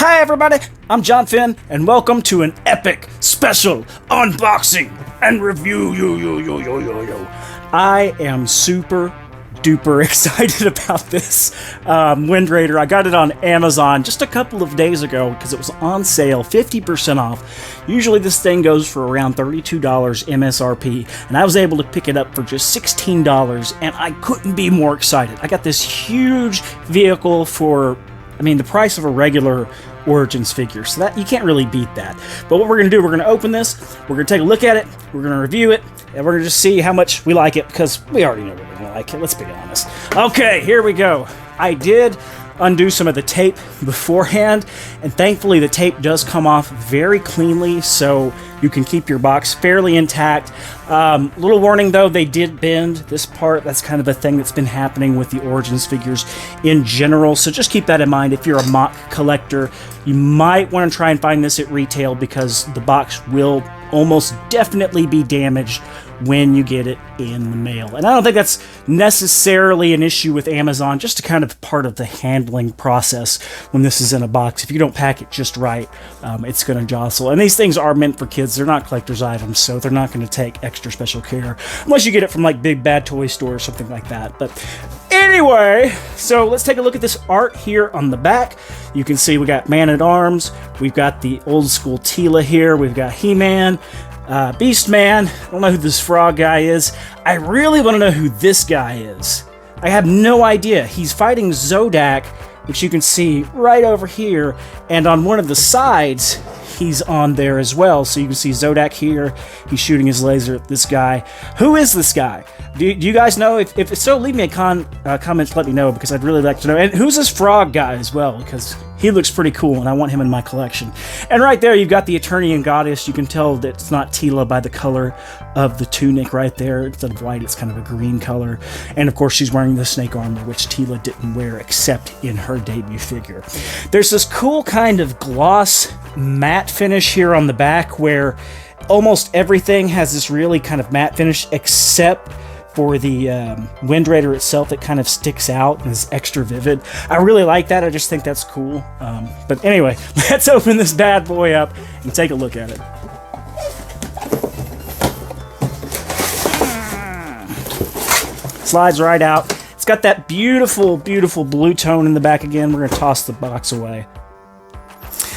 Hi everybody, I'm John Finn, and welcome to an epic special unboxing and review. I am super duper excited about this Wind Raider. I got it on Amazon just a couple of days ago because it was on sale, 50% off. Usually this thing goes for around $32 MSRP, and I was able to pick it up for just $16, and I couldn't be more excited. I got this huge vehicle for, the price of a regular Origins figure, so that you can't really beat that. But what we're going to do, we're going to open this, we're going to take a look at it, we're going to review it, and we're going to just see how much we like it, because we already know we're going to like it, let's be honest. Okay, here we go. I did undo some of the tape beforehand, and thankfully the tape does come off very cleanly, so you can keep your box fairly intact. Little warning though, they did bend this part. That's kind of a thing that's been happening with the Origins figures in general, so just keep that in mind. If you're a mock collector, you might want to try and find this at retail, because the box will almost definitely be damaged when you get it in the mail. And I don't think that's necessarily an issue with Amazon, just a kind of part of the handling process when this is in a box. If you don't pack it just right, it's going to jostle. And these things are meant for kids. They're not collector's items, so they're not going to take extra special care unless you get it from like Big Bad Toy Store or something like that. But anyway, so let's take a look at this art here on the back. You can see we got Man-at-Arms, we've got the old school Tila here, we've got He-Man, Beast-Man. I don't know who this frog guy is. I really want to know who this guy is. I have no idea. He's fighting Zodak, which you can see right over here, and on one of the sides, he's on there as well. So you can see Zodak here. He's shooting his laser at this guy. Who is this guy? Do you guys know? If so, leave me a comment to let me know, because I'd really like to know. And who's this frog guy as well? Because he looks pretty cool, and I want him in my collection. And right there, you've got the Eternian Goddess. You can tell that it's not Tila by the color of the tunic right there. Instead of white, it's kind of a green color. And of course, she's wearing the snake armor, which Tila didn't wear except in her debut figure. There's this cool kind of gloss matte finish here on the back, where almost everything has this really kind of matte finish, except for the Wind Raider itself. It kind of sticks out and is extra vivid. I really like that. I just think that's cool. But anyway, let's open this bad boy up and take a look at it. Slides right out. It's got that beautiful, beautiful blue tone in the back again. We're going to toss the box away.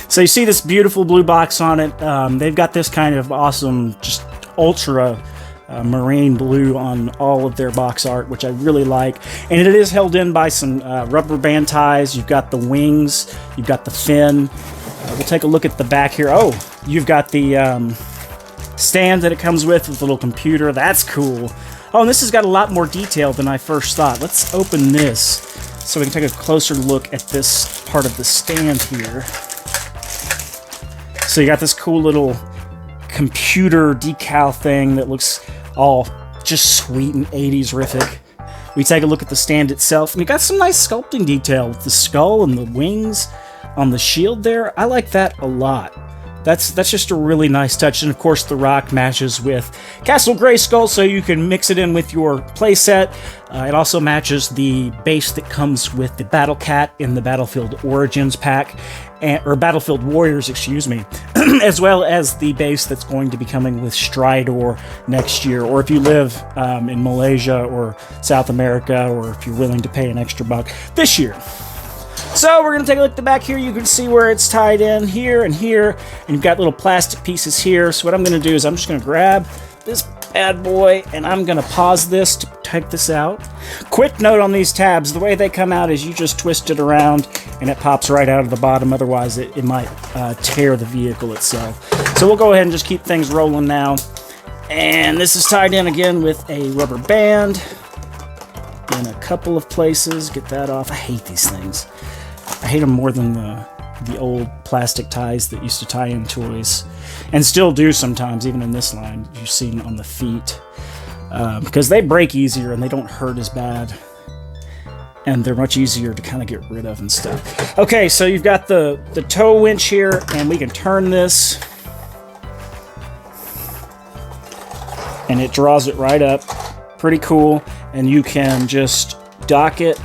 So you see this beautiful blue box on it. They've got this kind of awesome, just ultra marine blue on all of their box art, which I really like. And it is held in by some rubber band ties. You've got the wings, you've got the fin. We'll take a look at the back here. Oh, you've got the stand that it comes with a little computer. That's cool. Oh, and this has got a lot more detail than I first thought. Let's open this so we can take a closer look at this part of the stand here. So you got this cool little computer decal thing that looks all just sweet and 80s-rific. We take a look at the stand itself, and you got some nice sculpting detail with the skull and the wings on the shield there. I like that a lot. That's just a really nice touch. And of course, the rock matches with Castle Grayskull, so you can mix it in with your playset. It also matches the base that comes with the Battle Cat in the Battlefield Origins pack, or Battlefield Warriors, excuse me, as well as the base that's going to be coming with Stridor next year, or if you live in Malaysia or South America, or if you're willing to pay an extra buck, this year. So we're going to take a look at the back here. You can see where it's tied in here, and you've got little plastic pieces here. So what I'm going to do is I'm just going to grab this bad boy, and I'm going to pause this to take this out. Quick note on these tabs, the way they come out is you just twist it around, and it pops right out of the bottom. Otherwise, it might tear the vehicle itself. So we'll go ahead and just keep things rolling now. And this is tied in again with a rubber band in a couple of places. Get that off. I hate these things. I hate them more than the old plastic ties that used to tie in toys, and still do sometimes, even in this line you've seen on the feet, because they break easier and they don't hurt as bad, and they're much easier to kind of get rid of and stuff. Okay, so you've got the tow winch here, and we can turn this, and it draws it right up. Pretty cool. And you can just dock it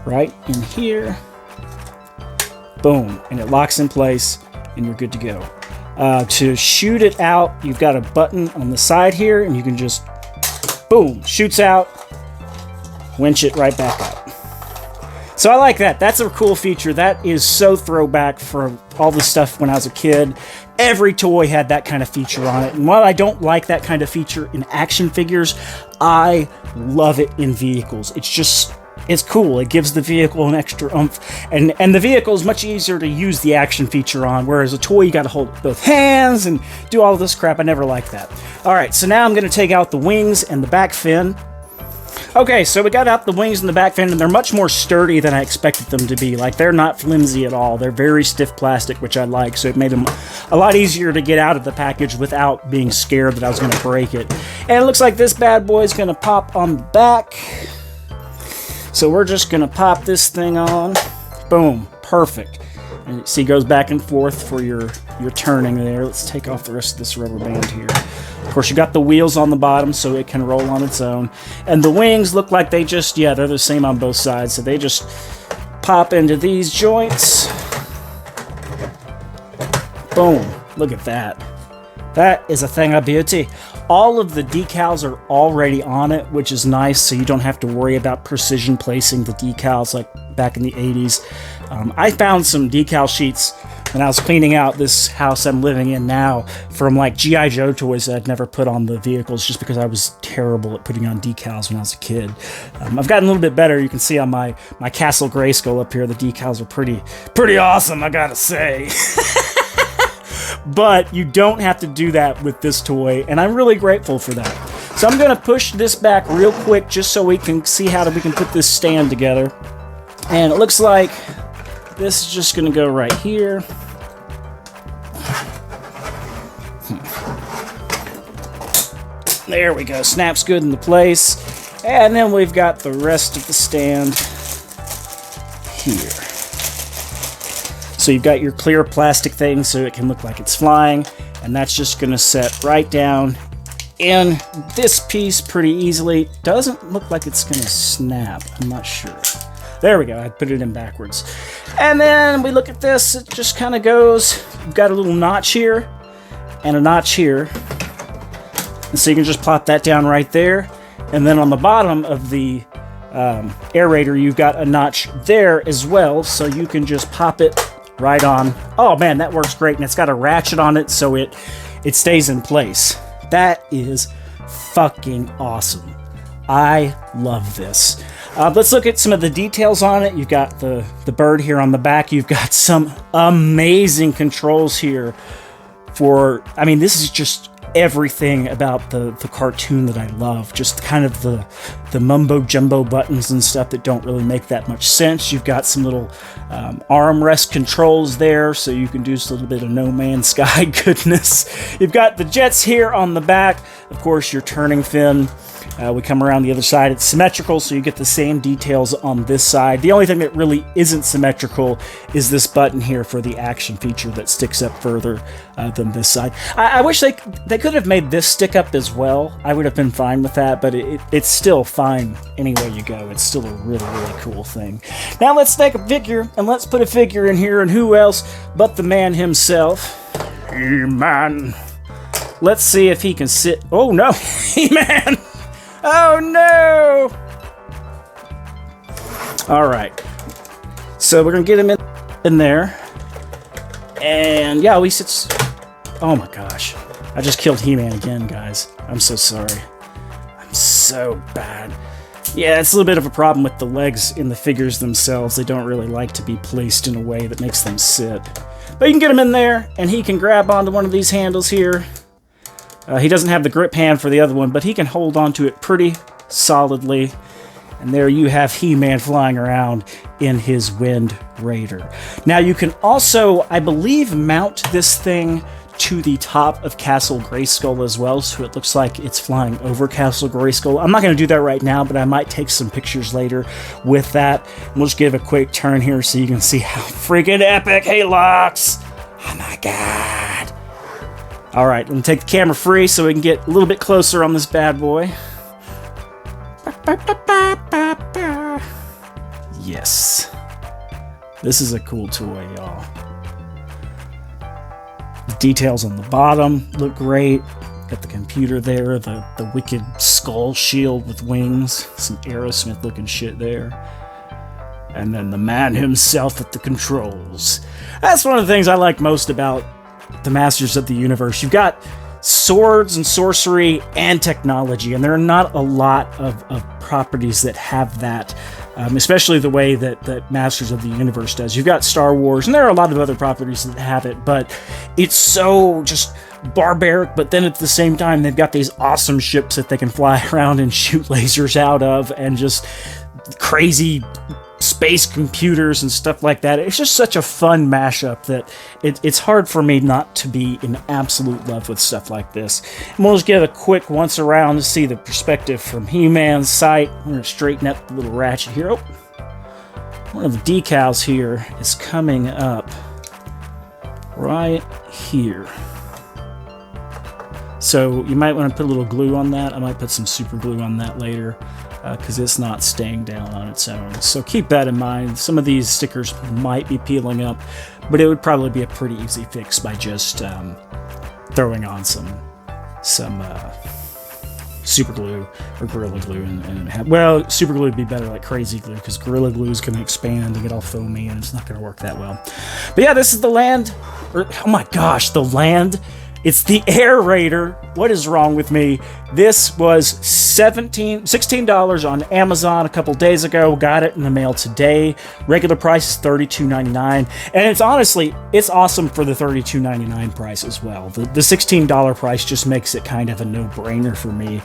right in here, boom, and it locks in place, and you're good to go. To shoot it out, you've got a button on the side here, and you can just, boom, shoots out, winch it right back up. So I like that. That's a cool feature. That is so throwback for all the stuff when I was a kid. Every toy had that kind of feature on it. And while I don't like that kind of feature in action figures, I love it in vehicles. It's cool. It gives the vehicle an extra oomph. And the vehicle is much easier to use the action feature on, whereas a toy, you got to hold it with both hands and do all this crap. I never liked that. All right, so now I'm going to take out the wings and the back fin. Okay, so we got out the wings and the back fin, and they're much more sturdy than I expected them to be. Like, they're not flimsy at all. They're very stiff plastic, which I like, so it made them a lot easier to get out of the package without being scared that I was going to break it. And it looks like this bad boy is going to pop on the back. So we're just going to pop this thing on. Boom. Perfect. And you see, it goes back and forth for your turning there. Let's take off the rest of this rubber band here. Of course, you got the wheels on the bottom so it can roll on its own. And the wings look like they just, yeah, they're the same on both sides. So they just pop into these joints. Boom. Look at that. That is a thing of beauty. All of the decals are already on it, which is nice, so you don't have to worry about precision placing the decals like back in the 80s. I found some decal sheets when I was cleaning out this house I'm living in now from like G.I. Joe toys that I'd never put on the vehicles just because I was terrible at putting on decals when I was a kid. I've gotten a little bit better. You can see on my Castle Grayskull up here, the decals are pretty awesome, I gotta say. But you don't have to do that with this toy, and I'm really grateful for that. So I'm going to push this back real quick just so we can see how we can put this stand together. And it looks like this is just going to go right here. There we go. Snaps good into place. And then we've got the rest of the stand here. So you've got your clear plastic thing so it can look like it's flying, and that's just going to set right down in this piece pretty easily. Doesn't look like it's going to snap. I'm not sure. There we go. I put it in backwards. And then we look at this. It just kind of goes. You've got a little notch here and a notch here. And so you can just plop that down right there. And then on the bottom of the aerator, you've got a notch there as well, so you can just pop it right on. Oh man, that works great, and it's got a ratchet on it so it stays in place. That is fucking awesome. I love this. Let's look at some of the details on it. You've got the bird here on the back. You've got some amazing controls here for, I mean, this is just everything about the cartoon that I love. Just kind of the mumbo-jumbo buttons and stuff that don't really make that much sense. You've got some little armrest controls there, so you can do just a little bit of No Man's Sky goodness. You've got the jets here on the back. Of course, your turning fin. We come around the other side. It's symmetrical, so you get the same details on this side. The only thing that really isn't symmetrical is this button here for the action feature that sticks up further than this side. I wish they could have made this stick up as well. I would have been fine with that, but it's still fine any way you go. It's still a really, really cool thing. Now let's take a figure, and let's put a figure in here, and who else but the man himself. He-Man. Let's see if he can sit. Oh no, He-Man! Oh no! Alright. So we're gonna get him in there. And yeah, at least it's... Oh my gosh. I just killed He-Man again, guys. I'm so sorry. I'm so bad. Yeah, it's a little bit of a problem with the legs in the figures themselves. They don't really like to be placed in a way that makes them sit. But you can get him in there, and he can grab onto one of these handles here. He doesn't have the grip hand for the other one, but he can hold onto it pretty solidly. And there you have He-Man flying around in his Wind Raider. Now you can also, I believe, mount this thing to the top of Castle Grayskull as well, so it looks like it's flying over Castle Grayskull. I'm not going to do that right now, but I might take some pictures later with that. We'll just give a quick turn here so you can see how freaking epic he looks. Oh my god. Alright, let me take the camera free so we can get a little bit closer on this bad boy. Yes. This is a cool toy, y'all. The details on the bottom look great. Got the computer there, the wicked skull shield with wings, some Aerosmith looking shit there. And then the man himself at the controls. That's one of the things I like most about the Masters of the Universe. You've got swords and sorcery and technology, and there are not a lot of properties that have that, especially the way that Masters of the Universe does. You've got Star Wars, and there are a lot of other properties that have it, but it's so just barbaric, but then at the same time, they've got these awesome ships that they can fly around and shoot lasers out of, and just crazy space computers and stuff like that. It's just such a fun mashup that it's hard for me not to be in absolute love with stuff like this. And we'll just get a quick once around to see the perspective from He-Man's sight. I'm going to straighten up the little ratchet here. Oh, one of the decals here is coming up right here. So you might want to put a little glue on that. I might put some super glue on that later, because it's not staying down on its own. So keep that in mind. Some of these stickers might be peeling up, but it would probably be a pretty easy fix by just throwing on some super glue or Gorilla Glue. Well, super glue would be better, like crazy glue, because Gorilla Glue is going to expand and get all foamy, and it's not going to work that well. But yeah, this is the Land. Oh my gosh, the Land. It's the Air Raider. What is wrong with me? This was $16 on Amazon a couple days ago. Got it in the mail today. Regular price is $32.99. And it's honestly, it's awesome for the $32.99 price as well. The $16 price just makes it kind of a no-brainer for me.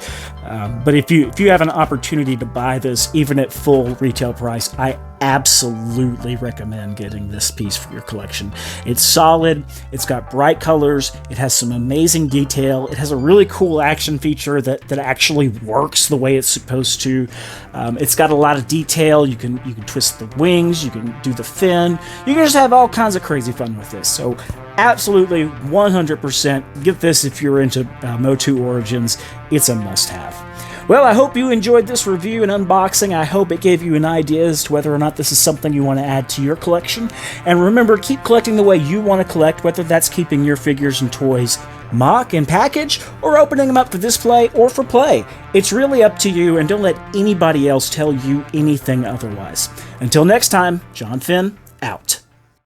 But if you have an opportunity to buy this, even at full retail price, I absolutely recommend getting this piece for your collection. It's solid, it's got bright colors, it has some amazing detail, it has a really cool action feature that actually works the way it's supposed to. It's got a lot of detail. You can twist the wings, you can do the fin, you can just have all kinds of crazy fun with this. So absolutely 100% get this if you're into MotU Origins. It's a must-have. Well, I hope you enjoyed this review and unboxing. I hope it gave you an idea as to whether or not this is something you want to add to your collection. And remember, keep collecting the way you want to collect, whether that's keeping your figures and toys mock and package, or opening them up for display or for play. It's really up to you, and don't let anybody else tell you anything otherwise. Until next time, John Finn,